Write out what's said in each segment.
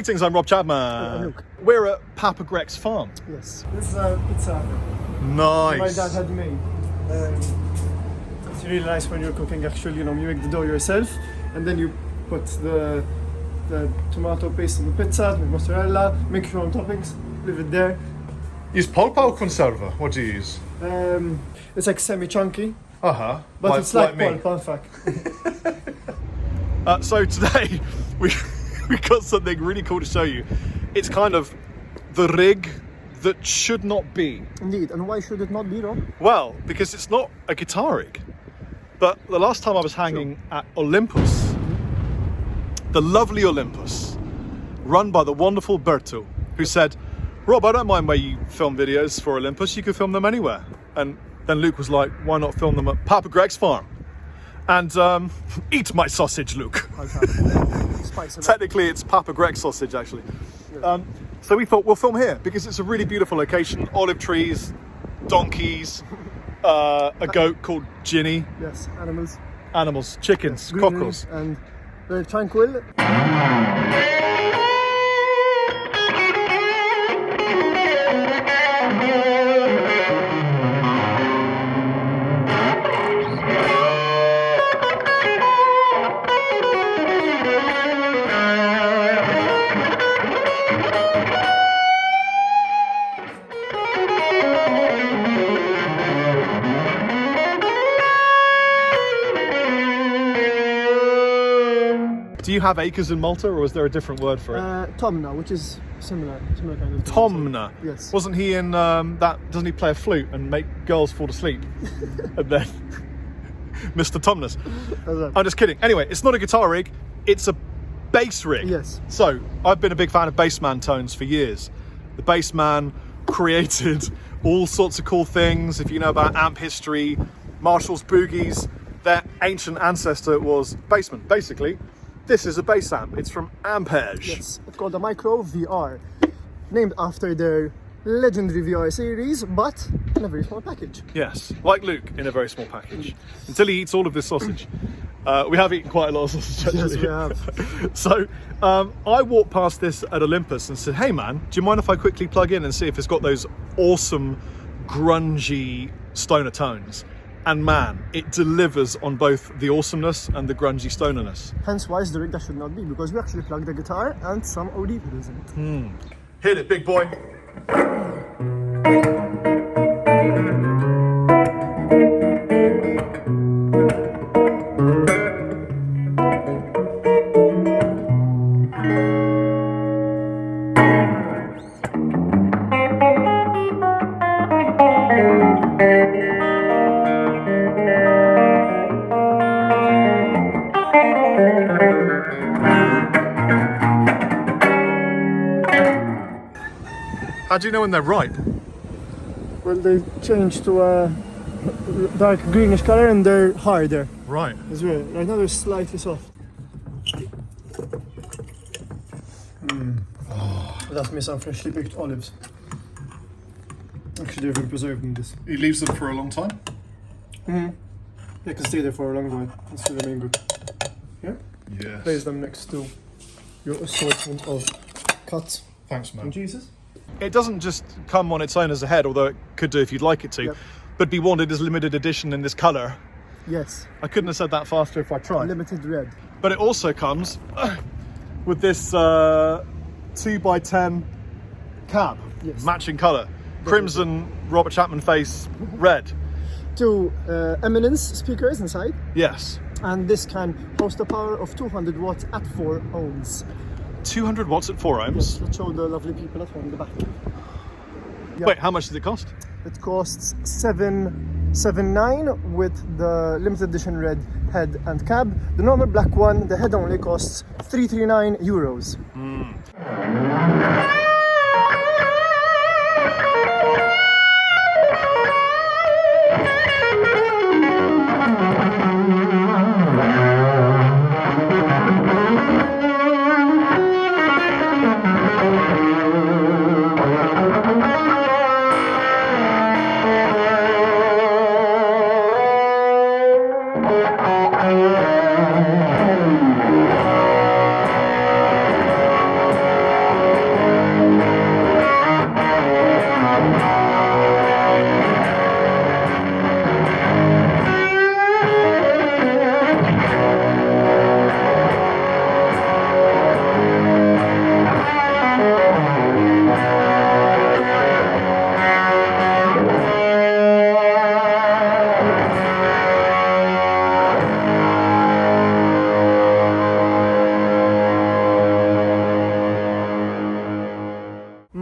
Greetings, I'm Rob Chapman. Luke. We're at Papa Greg's farm. Yes. This is a pizza Nice. my dad had made. It's really nice when you're cooking. Actually, you make the dough yourself, and then you put the tomato paste on the pizza, with mozzarella, make your own toppings, leave it there. Use pulpo conserva. What do you use? It's like semi-chunky, Uh-huh. but it's like me. pulp, in fact. So today we got something really cool to show you. It's kind of the rig that should not be. Indeed, and why should it not be, Rob? Well, because it's not a guitar rig. But the last time I was hanging at Olimpus, the lovely Olimpus, run by the wonderful Berto, who said, Rob, I don't mind where you film videos for Olimpus, you can film them anywhere. And then Luke was like, why not film them at Papa Greg's farm? And eat my sausage, Luke. Technically, it's Papa Greg's sausage, actually. So we thought we'll film here because it's a really beautiful location. Olive trees, donkeys, a goat called Ginny. Yes, animals. Animals, chickens, Greenery, cockles. and very tranquil. Do you have acres in Malta, or is there a different word for it? Thomann, which is similar kind of thing. Thomann. Yes. Wasn't he in that? Doesn't he play a flute and make girls fall asleep? And then Mr. Thomann. I'm just kidding. Anyway, it's not a guitar rig. It's a bass rig. Yes. So I've been a big fan of Bassman tones for years. The Bassman created all sorts of cool things. If you know about amp history, Marshall's boogies, their ancient ancestor was Bassman. Basically, this is a bass amp. It's from Ampeg. Yes, it's called the Micro VR, named after their legendary VR series, but in a very small package. Yes, like Luke in a very small package. Until he eats all of this sausage. We have eaten quite a lot of sausage, actually. Yes, we have. So I walked past this at Olimpus and said, hey man, do you mind if I quickly plug in and see if it's got those awesome grungy stoner tones? And man, it delivers on both the awesomeness and the grungy stonerness. Hence why it's the rig that should not be, because we actually plugged the guitar and some OD pedals in it. Hit it, big boy. How do you know when they're ripe? Well, they change to a dark greenish color and they're harder Right. as well. Right now they're slightly soft. That's me some freshly picked olives. Actually, they've been preserved in this. He leaves them for a long time? They can stay there for a long while and still remain good. Yeah? Yes. Place them next to your assortment of cuts Thanks, man. and cheeses. It doesn't just come on its own as a head, although it could do if you'd like it to, Yep. but be wanted as limited edition in this colour. Yes, I couldn't have said that faster if I tried. limited red. But it also comes with this 2x10 cab, Yes. matching colour. Crimson Robert Chapman face, red. Two Eminence speakers inside, Yes. and this can host a power of 200 watts at 4 ohms. 200 watts at 4 ohms. Let's show the lovely people at home in the back. Yeah. Wait, how much does it cost? It costs $779 with the limited edition red head and cab. The normal black one, the head only costs €339.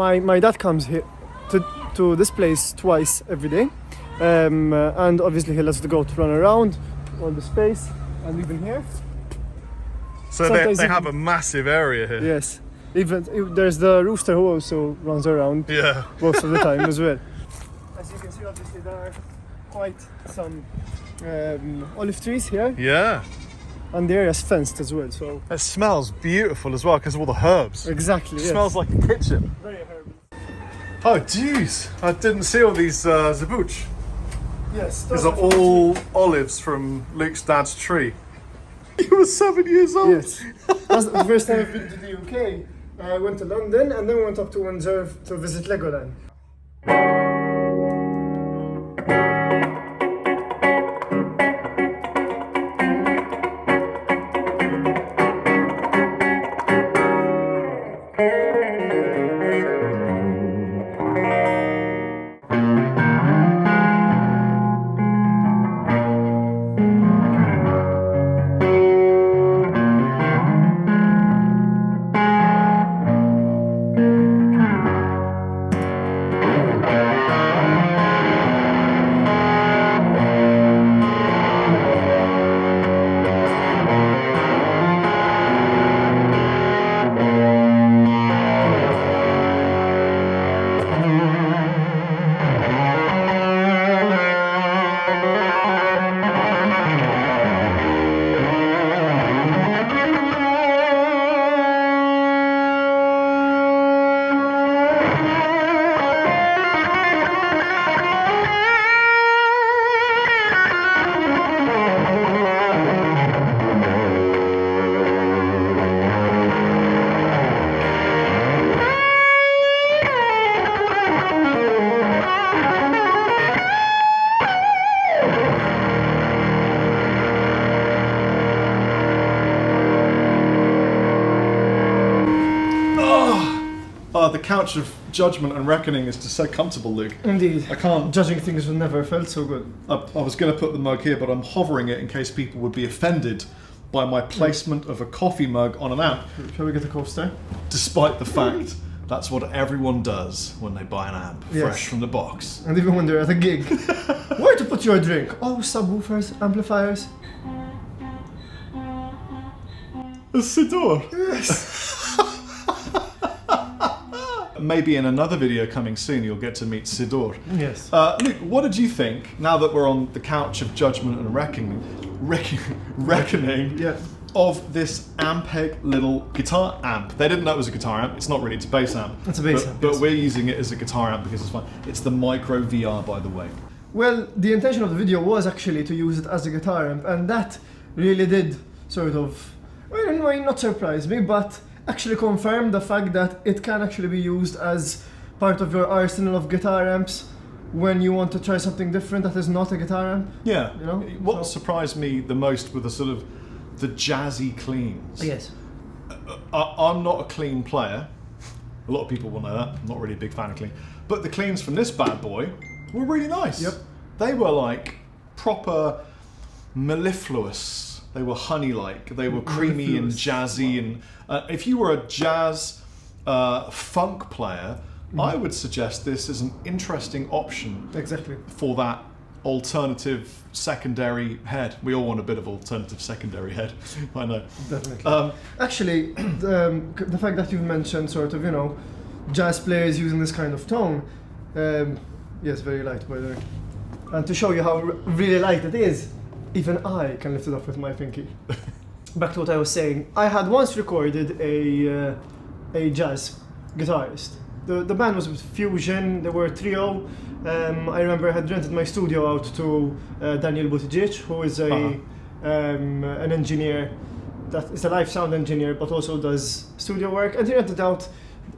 my dad comes here to this place twice every day, and obviously he lets the goat run around all the space, and even here. So they have a massive area here. Yes, even there's the rooster who also runs around. Yeah. Most of the time as well. As you can see, obviously there are quite some olive trees here. Yeah. And the area is fenced as well, so... It smells beautiful as well because of all the herbs. Exactly, It smells like a kitchen. Very herby. Oh, jeez. I didn't see all these zabuch. Yes. These are all olives from Luke's dad's tree. He was 7 years old. Yes. That's the first time I've been to the UK. I went to London and then we went up to Windsor to visit Legoland. The couch of judgment and reckoning is just so comfortable, Luke. Indeed. I can't. Judging things have never felt so good. I was going to put the mug here, but I'm hovering it in case people would be offended by my placement of a coffee mug on an amp, Shall we get a coaster? despite the fact that's what everyone does when they buy an amp, Yes. fresh from the box. And even when they're at a gig. Where to put your drink? Oh, subwoofers, amplifiers. A Sidor. Yes. Maybe in another video coming soon, you'll get to meet Sidor. Yes. Luke, what did you think, now that we're on the couch of judgment and reckoning Yeah. of this Ampeg little guitar amp? They didn't know it was a guitar amp. It's not really, it's a bass amp. It's a bass but, amp, But yes. we're using it as a guitar amp because it's fun. It's the Micro VR, by the way. Well, the intention of the video was actually to use it as a guitar amp, and that really did sort of, well, in a way, not surprise me, but actually confirm the fact that it can actually be used as part of your arsenal of guitar amps when you want to try something different that is not a guitar amp. Yeah. You know? What surprised me the most were the sort of the jazzy cleans. Yes. I'm not a clean player. A lot of people will know that. I'm not really a big fan of clean. But the cleans from this bad boy were really nice. Yep. They were like proper mellifluous. They were honey-like. They were creamy and jazzy. And if you were a jazz funk player, I would suggest this is an interesting option Exactly. for that alternative secondary head. We all want a bit of alternative secondary head. I know. Definitely. Actually, the fact that you've mentioned sort of, you know, jazz players using this kind of tone, yes, very light, by the way. And to show you how really light it is, even I can lift it up with my pinky. Back to what I was saying. I had once recorded a jazz guitarist. The band was with Fusion. They were a trio. I remember I had rented my studio out to Daniel Buttigieg, who is an engineer that is a live sound engineer, but also does studio work. And he rented out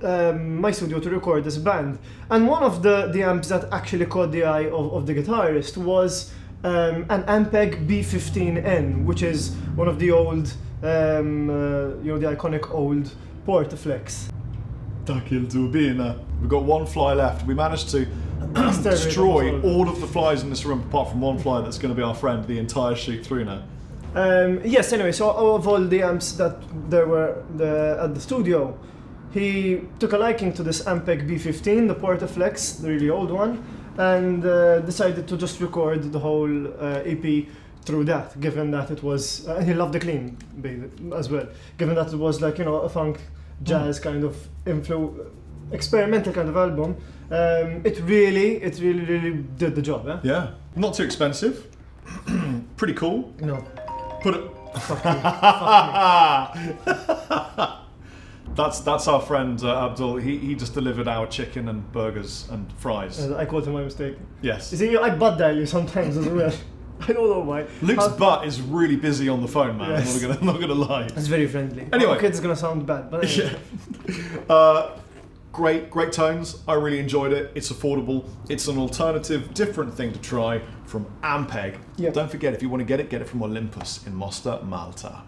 my studio to record this band. And one of the amps that actually caught the eye of the guitarist was an Ampeg B15N, which is one of the old, you know, the iconic old Portaflex. We've got one fly left. We managed to destroy all of the flies in this room, apart from one fly that's going to be our friend the entire shoot through now. Yes, anyway, so of all the amps that there were at the studio, he took a liking to this Ampeg B15, the Portaflex, the really old one, and decided to just record the whole EP through that, given that it was, and he loved the clean as well, given that it was like, you know, a funk jazz kind of experimental kind of album. It really did the job. Eh? Yeah, not too expensive. Pretty cool. No. Put it. Fuck me. That's our friend Abdul. He just delivered our chicken and burgers and fries. I called him my mistake. Yes. You see, I butt dial you sometimes as well. I don't know why. Luke's butt is really busy on the phone, man. Yes. I'm not gonna lie. It's very friendly. Anyway. Okay, it's gonna sound bad, but anyway. Yeah. Great tones. I really enjoyed it. It's affordable. It's an alternative, different thing to try from Ampeg. Yep. Don't forget, if you want to get it from Olimpus in Mostar, Malta.